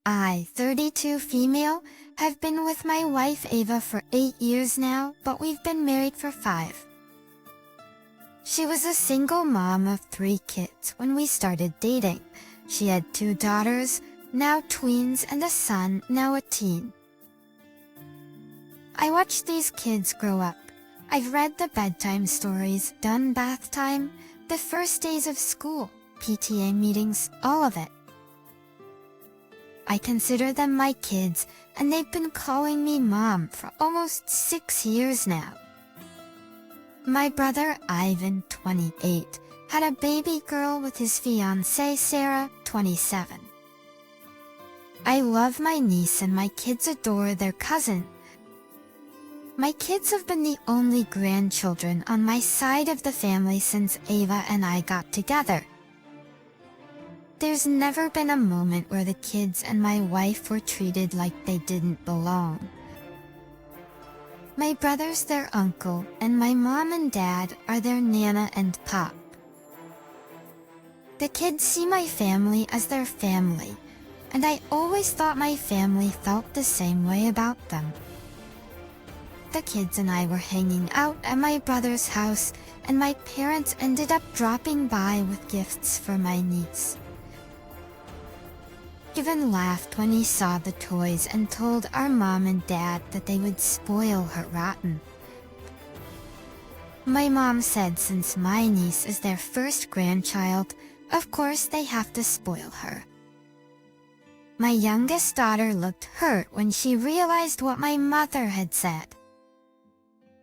I, 32 female, have been with my wife Ava for 8 years now, but we've been married for 5. She was a single mom of 3 kids when we started dating. She had 2 daughters, now tweens, and a son, now a teen. I watched these kids grow up. I've read the bedtime stories, done bath time, the first days of school, PTA meetings, all of it. I consider them my kids, and they've been calling me mom for almost 6 years now. My brother Ivan, 28, had a baby girl with his fiancée Sarah, 27. I love my niece and my kids adore their cousin. My kids have been the only grandchildren on my side of the family since Ava and I got together. There's never been a moment where the kids and my wife were treated like they didn't belong. My brother's their uncle, and my mom and dad are their nana and pop. The kids see my family as their family, and I always thought my family felt the same way about them. The kids and I were hanging out at my brother's house, and my parents ended up dropping by with gifts for my niece. Given laughed when he saw the toys and told our mom and dad that they would spoil her rotten. My mom said since my niece is their first grandchild, of course they have to spoil her. My youngest daughter looked hurt when she realized what my mother had said.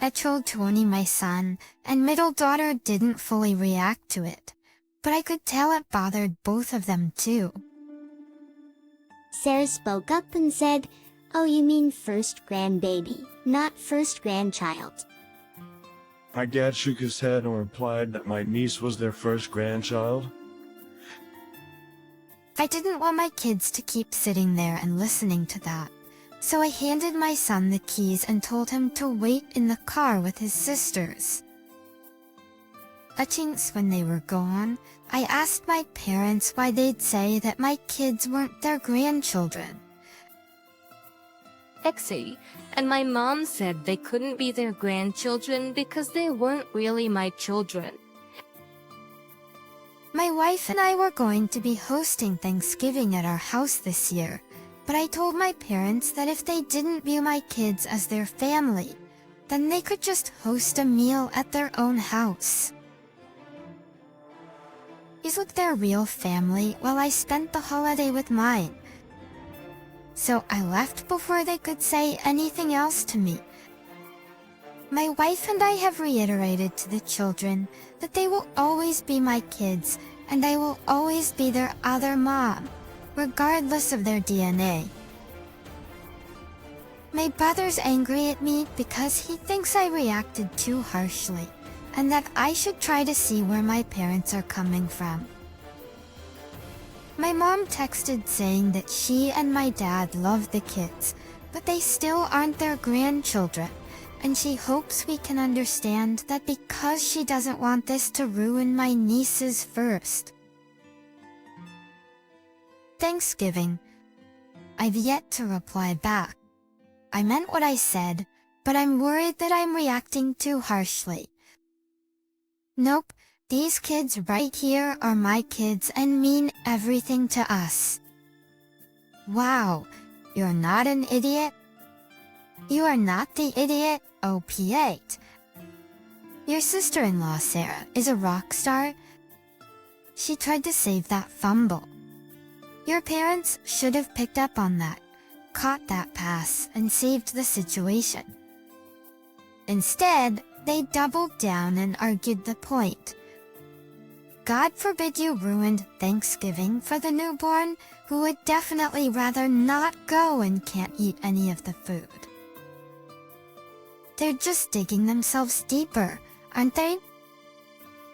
I told Tony, my son, and middle daughter didn't fully react to it, but I could tell it bothered both of them too. Sarah spoke up and said, "Oh, you mean first grandbaby, not first grandchild." My dad shook his head and replied that my niece was their first grandchild. I didn't want my kids to keep sitting there and listening to that, so I handed my son the keys and told him to wait in the car with his sisters. When they were gone, I asked my parents why they'd say that my kids weren't their grandchildren. And my mom said they couldn't be their grandchildren because they weren't really my children. My wife and I were going to be hosting Thanksgiving at our house this year, but I told my parents that if they didn't view my kids as their family, then they could just host a meal at their own house. These with their real family while I spent the holiday with mine. So I left before they could say anything else to me. My wife and I have reiterated to the children that they will always be my kids and I will always be their other mom, regardless of their DNA. My brother's angry at me because he thinks I reacted too harshly, and that I should try to see where my parents are coming from. My mom texted saying that she and my dad love the kids, but they still aren't their grandchildren, and she hopes we can understand that because she doesn't want this to ruin my niece's first Thanksgiving. I've yet to reply back. I meant what I said, but I'm worried that I'm reacting too harshly. Nope, these kids right here are my kids and mean everything to us. Wow, you're not an idiot? You are not the idiot, OP8. Your sister-in-law, Sarah, is a rock star. She tried to save that fumble. Your parents should have picked up on that, caught that pass, and saved the situation. Instead, they doubled down and argued the point. God forbid you ruined Thanksgiving for the newborn, who would definitely rather not go and can't eat any of the food. They're just digging themselves deeper, aren't they?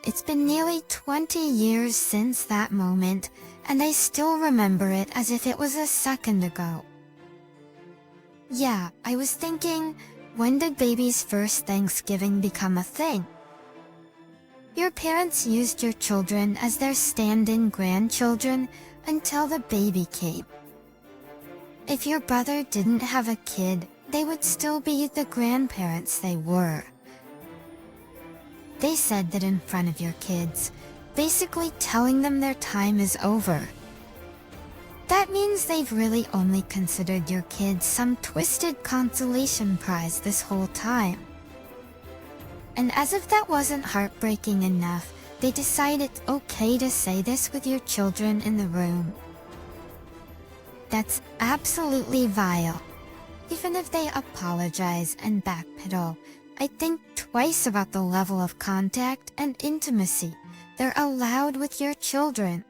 It's been nearly 20 years since that moment, and I still remember it as if it was a second ago. Yeah, I was thinking, when did baby's first Thanksgiving become a thing? Your parents used your children as their stand-in grandchildren until the baby came. if your brother didn't have a kid, they would still be the grandparents they were. They said that in front of your kids, basically telling them their time is over. That means they've really only considered your kids some twisted consolation prize this whole time. And as if that wasn't heartbreaking enough, they decide it's okay to say this with your children in the room. That's absolutely vile. Even if they apologize and backpedal, I think twice about the level of contact and intimacy they're allowed with your children.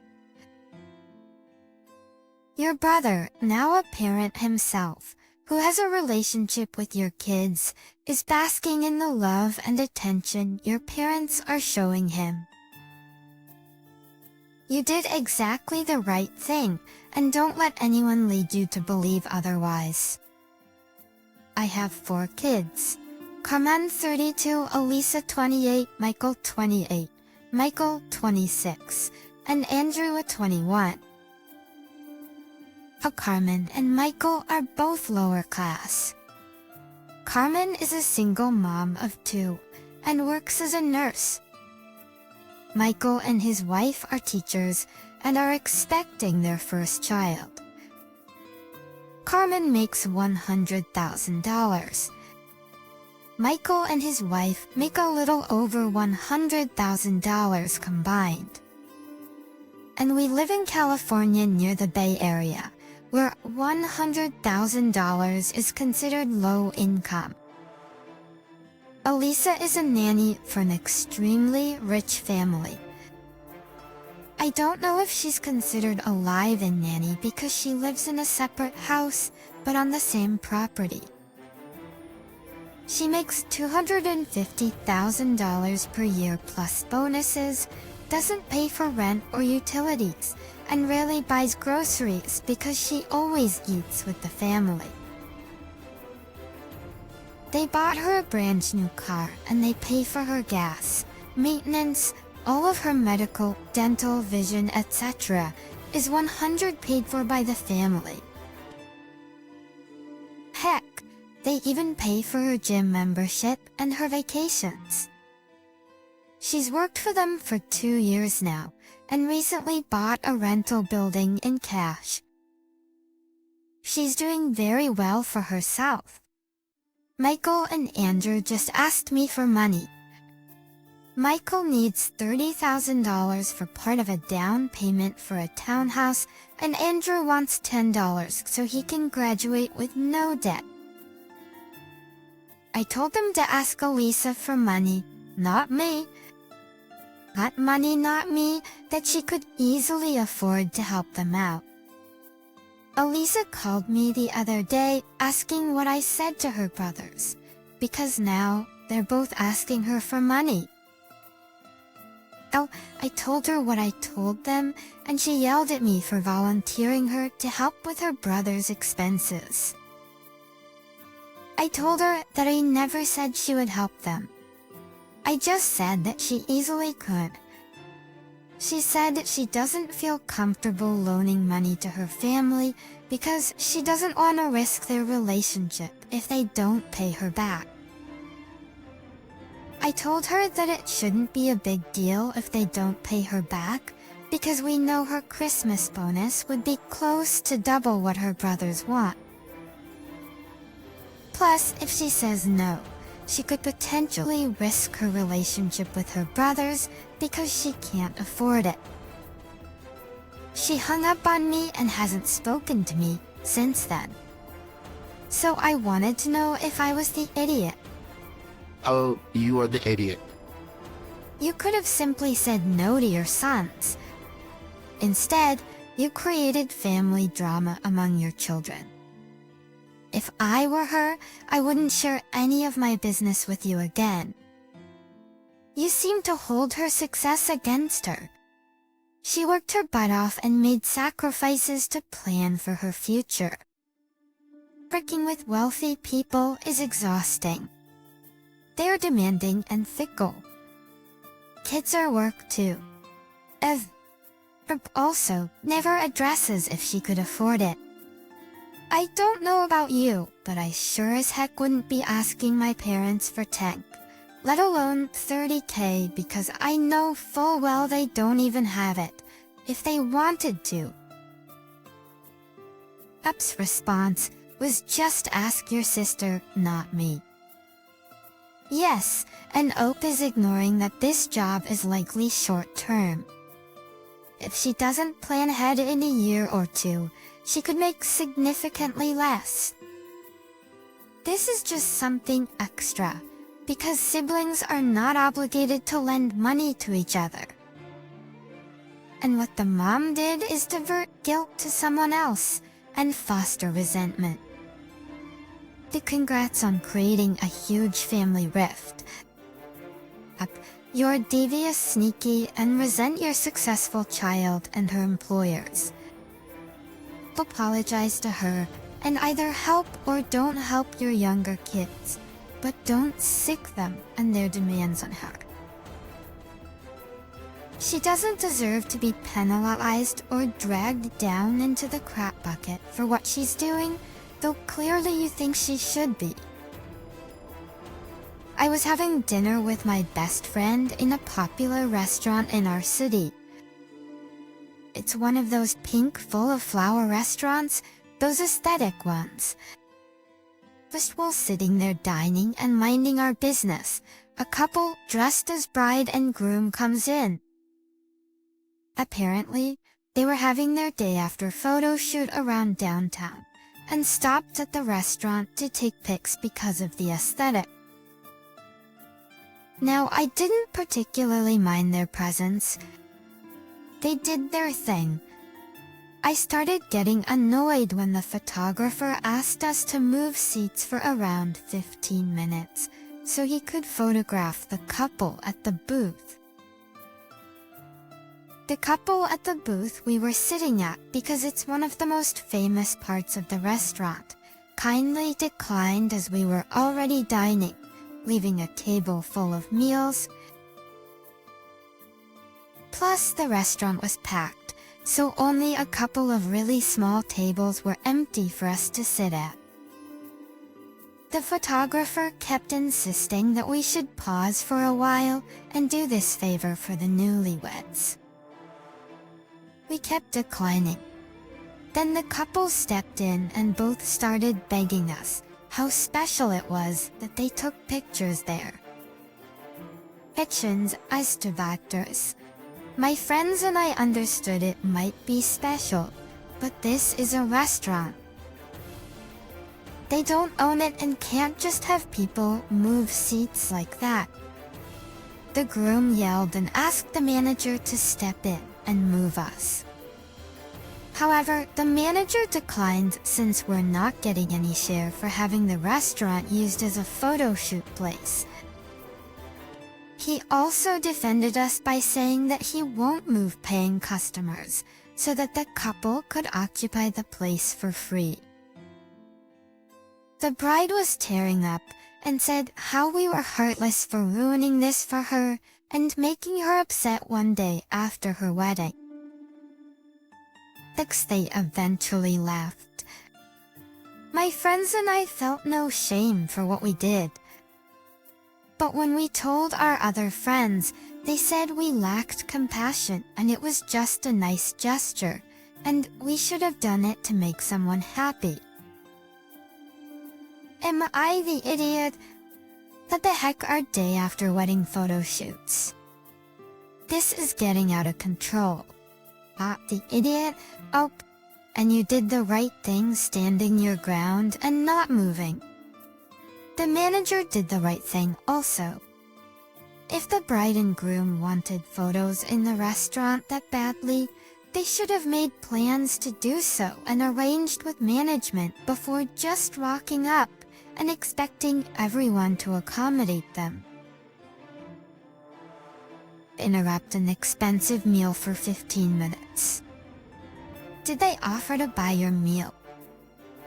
Your brother, now a parent himself, who has a relationship with your kids, is basking in the love and attention your parents are showing him. You did exactly the right thing, and don't let anyone lead you to believe otherwise. I have 4 kids. Carmen 32, Elisa 28, Michael 28, Michael 26, and Andrew 21. Carmen and Michael are both lower class. Carmen is a single mom of 2 and works as a nurse. Michael and his wife are teachers and are expecting their first child. Carmen makes $100,000. Michael and his wife make a little over $100,000 combined. And we live in California near the Bay Area, where $100,000 is considered low income. Elisa is a nanny for an extremely rich family. I don't know if she's considered a live-in nanny because she lives in a separate house, but on the same property. She makes $250,000 per year plus bonuses, doesn't pay for rent or utilities, and rarely buys groceries because she always eats with the family. They bought her a brand new car and they pay for her gas, maintenance, all of her medical, dental, vision, etc. is 100% paid for by the family. Heck, they even pay for her gym membership and her vacations. She's worked for them for 2 years now, and recently bought a rental building in cash. She's doing very well for herself. Michael and Andrew just asked me for money. Michael needs $30,000 for part of a down payment for a townhouse, and Andrew wants $10 so he can graduate with no debt. I told them to ask Elisa for money, not me. Not money, not me, that she could easily afford to help them out. Elisa called me the other day asking what I said to her brothers, because now they're both asking her for money. Oh, I told her what I told them, and she yelled at me for volunteering her to help with her brother's expenses. I told her that I never said she would help them. I just said that she easily could. She said she doesn't feel comfortable loaning money to her family because she doesn't want to risk their relationship if they don't pay her back. I told her that it shouldn't be a big deal if they don't pay her back because we know her Christmas bonus would be close to double what her brothers want. Plus, if she says no, she could potentially risk her relationship with her brothers because she can't afford it. She hung up on me and hasn't spoken to me since then. So I wanted to know if I was the idiot. Oh, you are the idiot. You could have simply said no to your sons. Instead, you created family drama among your children. If I were her, I wouldn't share any of my business with you again. You seem to hold her success against her. She worked her butt off and made sacrifices to plan for her future. Working with wealthy people is exhausting. They're demanding and fickle. Kids are work too. Ev. Also, never addresses if she could afford it. I I don't know about you, but I sure as heck wouldn't be asking my parents for 10, let alone 30K, because I know full well they don't even have it, if they wanted to. Up's response was just ask your sister, not me. Yes, and Oak is ignoring that this job is likely short-term. If she doesn't plan ahead in a year or two, she could make significantly less. This is just something extra, because siblings are not obligated to lend money to each other. And what the mom did is divert guilt to someone else and foster resentment. The congrats on creating a huge family rift. You're devious, sneaky, and resent your successful child and her employers. Apologize to her and either help or don't help your younger kids, but don't sick them and their demands on her. She doesn't deserve to be penalized or dragged down into the crap bucket for what she's doing, though clearly you think she should be. I was having dinner with my best friend in a popular restaurant in our city. It's one of those pink full of flower restaurants, those aesthetic ones. Just while sitting there dining and minding our business, a couple dressed as bride and groom comes in. Apparently, they were having their day after photo shoot around downtown and stopped at the restaurant to take pics because of the aesthetic. Now, I didn't particularly mind their presence. They did their thing. I started getting annoyed when the photographer asked us to move seats for around 15 minutes so he could photograph the couple at the booth. The couple at the booth we were sitting at, because it's one of the most famous parts of the restaurant, kindly declined as we were already dining, leaving a table full of meals. Plus, the restaurant was packed, so only a couple of really small tables were empty for us to sit at. The photographer kept insisting that we should pause for a while and do this favor for the newlyweds. We kept declining. Then the couple stepped in and both started begging us how special it was that they took pictures there. Pictures as to factors. My friends and I understood it might be special, but this is a restaurant. They don't own it and can't just have people move seats like that. The groom yelled and asked the manager to step in and move us. However, the manager declined since we're not getting any share for having the restaurant used as a photo shoot place. He also defended us by saying that he won't move paying customers so that the couple could occupy the place for free. The bride was tearing up and said how we were heartless for ruining this for her and making her upset one day after her wedding. They eventually left. My friends and I felt no shame for what we did. But when we told our other friends, they said we lacked compassion and it was just a nice gesture, and we should have done it to make someone happy. Am I the idiot? What the heck are day after wedding photo shoots? This is getting out of control. The idiot? Oh, and you did the right thing standing your ground and not moving. The manager did the right thing also. If the bride and groom wanted photos in the restaurant that badly, they should have made plans to do so and arranged with management before just rocking up and expecting everyone to accommodate them. Interrupt an expensive meal for 15 minutes. Did they offer to buy your meal?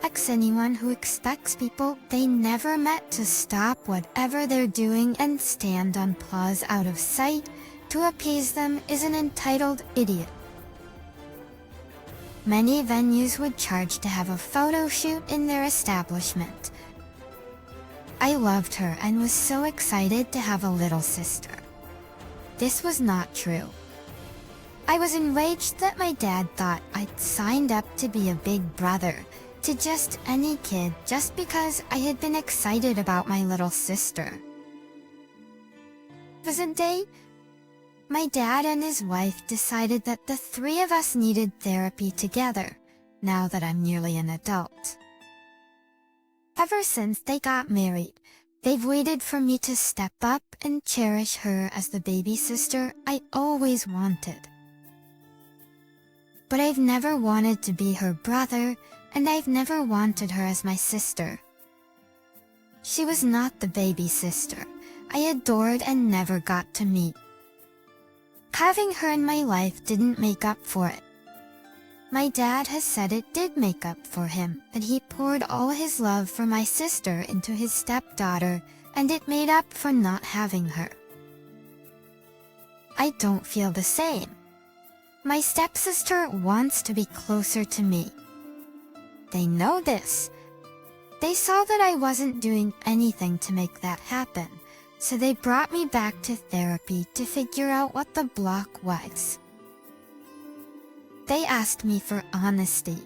Ask anyone who expects people they never met to stop whatever they're doing and stand on pause out of sight to appease them is an entitled idiot. Many venues would charge to have a photo shoot in their establishment. I loved her and was so excited to have a little sister. This was not true. I was enraged that my dad thought I'd signed up to be a big brother to just any kid just because I had been excited about my little sister. Present day, my dad and his wife decided that the three of us needed therapy together, now that I'm nearly an adult. Ever since they got married, they've waited for me to step up and cherish her as the baby sister I always wanted. But I've never wanted to be her brother, and I've never wanted her as my sister. She was not the baby sister I adored and never got to meet. Having her in my life didn't make up for it. My dad has said it did make up for him, that he poured all his love for my sister into his stepdaughter, and it made up for not having her. I don't feel the same. My stepsister wants to be closer to me. They know this. They saw that I wasn't doing anything to make that happen, so they brought me back to therapy to figure out what the block was. They asked me for honesty,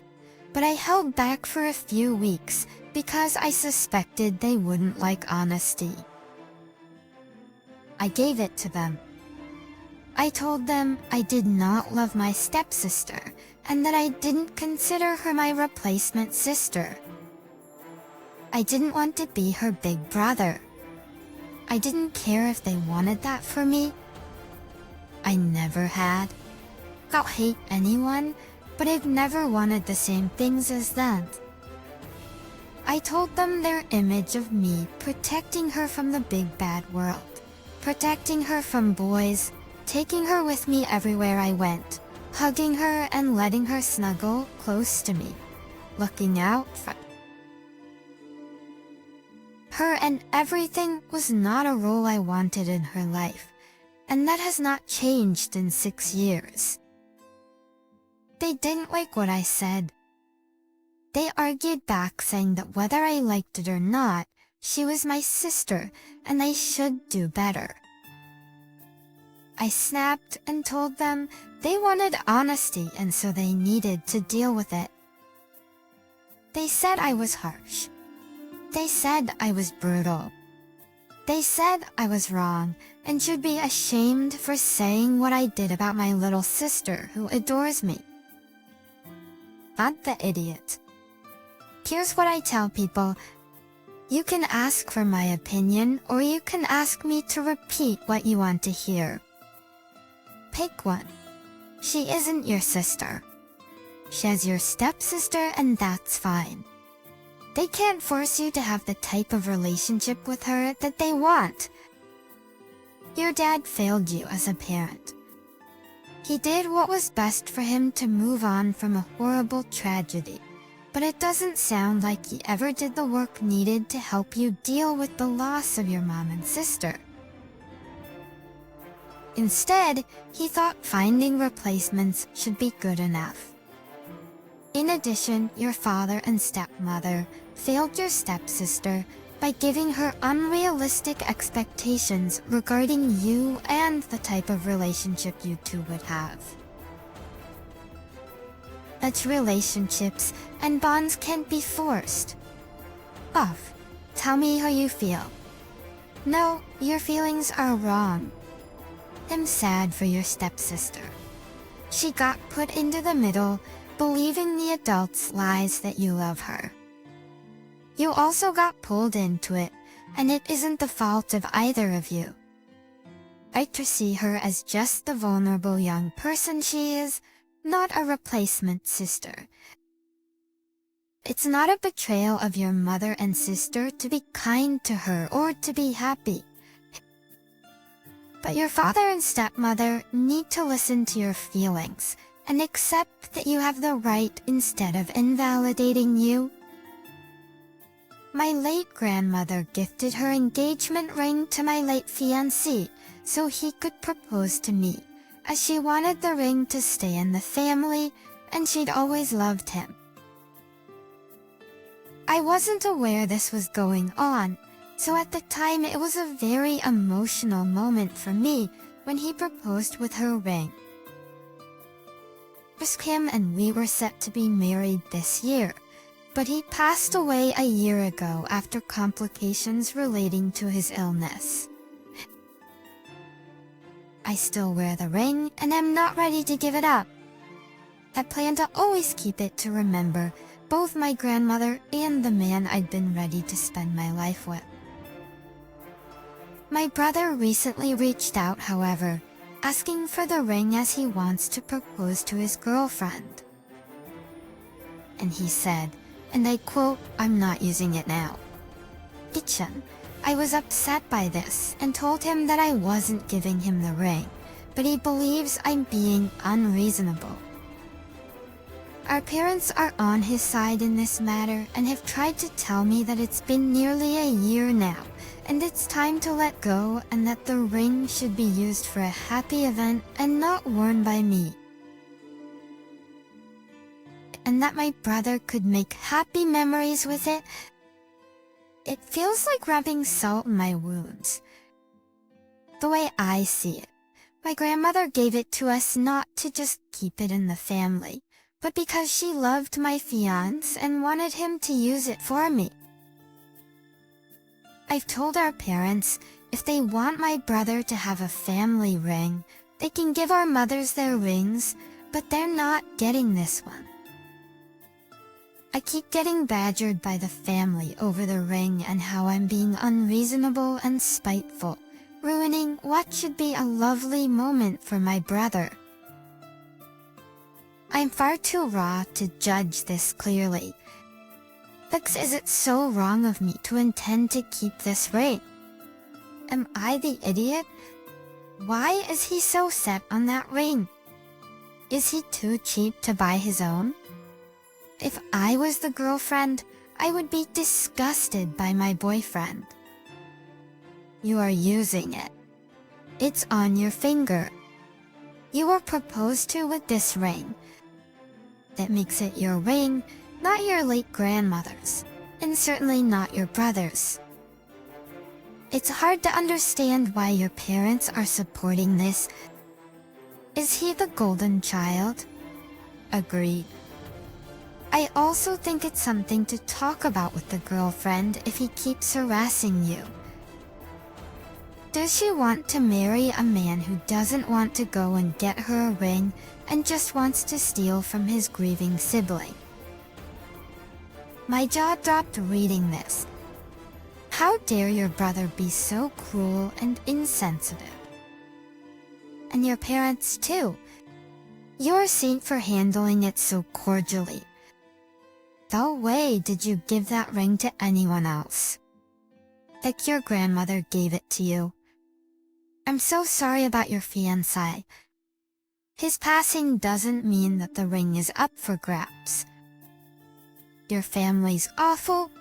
but I held back for a few weeks because I suspected they wouldn't like honesty. I gave it to them. I told them I did not love my stepsister and that I didn't consider her my replacement sister. I didn't want to be her big brother. I didn't care if they wanted that for me. I never had. I'll hate anyone, but I've never wanted the same things as them. I told them their image of me protecting her from the big bad world, protecting her from boys, taking her with me everywhere I went, hugging her and letting her snuggle close to me, looking out for her, and everything was not a role I wanted in her life, and that has not changed in 6 years. They didn't like what I said. They argued back, saying that whether I liked it or not, she was my sister and I should do better. I snapped and told them they wanted honesty and so they needed to deal with it. They said I was harsh. They said I was brutal. They said I was wrong and should be ashamed for saying what I did about my little sister who adores me. Not the idiot. Here's what I tell people. You can ask for my opinion or you can ask me to repeat what you want to hear. Pick one. She isn't your sister. She's your stepsister and that's fine. They can't force you to have the type of relationship with her that they want. Your dad failed you as a parent. He did what was best for him to move on from a horrible tragedy, but it doesn't sound like he ever did the work needed to help you deal with the loss of your mom and sister. Instead, he thought finding replacements should be good enough. In addition, your father and stepmother failed your stepsister by giving her unrealistic expectations regarding you and the type of relationship you two would have. Such relationships and bonds can't be forced. Off. Tell me how you feel. No, your feelings are wrong. I'm sad for your stepsister. She got put into the middle, believing the adults' lies that you love her. You also got pulled into it, and it isn't the fault of either of you. I to see her as just the vulnerable young person she is, not a replacement sister. It's not a betrayal of your mother and sister to be kind to her or to be happy. But your father and stepmother need to listen to your feelings and accept that you have the right instead of invalidating you. My late grandmother gifted her engagement ring to my late fiancé so he could propose to me, as she wanted the ring to stay in the family and she'd always loved him. I wasn't aware this was going on, so at the time it was a very emotional moment for me when he proposed with her ring. Him and we were set to be married this year, but he passed away a year ago after complications relating to his illness. I still wear the ring and am not ready to give it up. I plan to always keep it to remember both my grandmother and the man I'd been ready to spend my life with. My brother recently reached out, however, asking for the ring as he wants to propose to his girlfriend. And he said, and I quote, "I'm not using it now." Kitchen. I was upset by this and told him that I wasn't giving him the ring, but he believes I'm being unreasonable. Our parents are on his side in this matter and have tried to tell me that it's been nearly a year now, and it's time to let go and that the ring should be used for a happy event and not worn by me. And that my brother could make happy memories with it. It feels like rubbing salt in my wounds. The way I see it, my grandmother gave it to us not to just keep it in the family, but because she loved my fiancé and wanted him to use it for me. I've told our parents if they want my brother to have a family ring, they can give our mothers their rings, but they're not getting this one. I keep getting badgered by the family over the ring and how I'm being unreasonable and spiteful, ruining what should be a lovely moment for my brother. I'm far too raw to judge this clearly. But is it so wrong of me to intend to keep this ring? Am I the idiot? Why is he so set on that ring? Is he too cheap to buy his own? If I was the girlfriend, I would be disgusted by my boyfriend. You are using it. It's on your finger. You were proposed to with this ring. That makes it your ring, not your late grandmother's, and certainly not your brother's. It's hard to understand why your parents are supporting this. Is he the golden child? Agreed. I also think it's something to talk about with the girlfriend if he keeps harassing you. Does she want to marry a man who doesn't want to go and get her a ring and just wants to steal from his grieving sibling? My jaw dropped reading this. How dare your brother be so cruel and insensitive? And your parents too. You're a saint for handling it so cordially. No way did you give that ring to anyone else. Like your grandmother gave it to you. I'm so sorry about your fiancé. His passing doesn't mean that the ring is up for grabs. Your family's awful.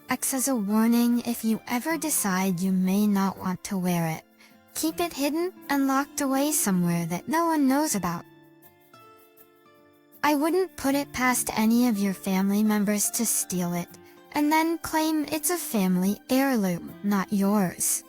Acts as a warning if you ever decide you may not want to wear it. Keep it hidden and locked away somewhere that no one knows about. I wouldn't put it past any of your family members to steal it, and then claim it's a family heirloom, not yours.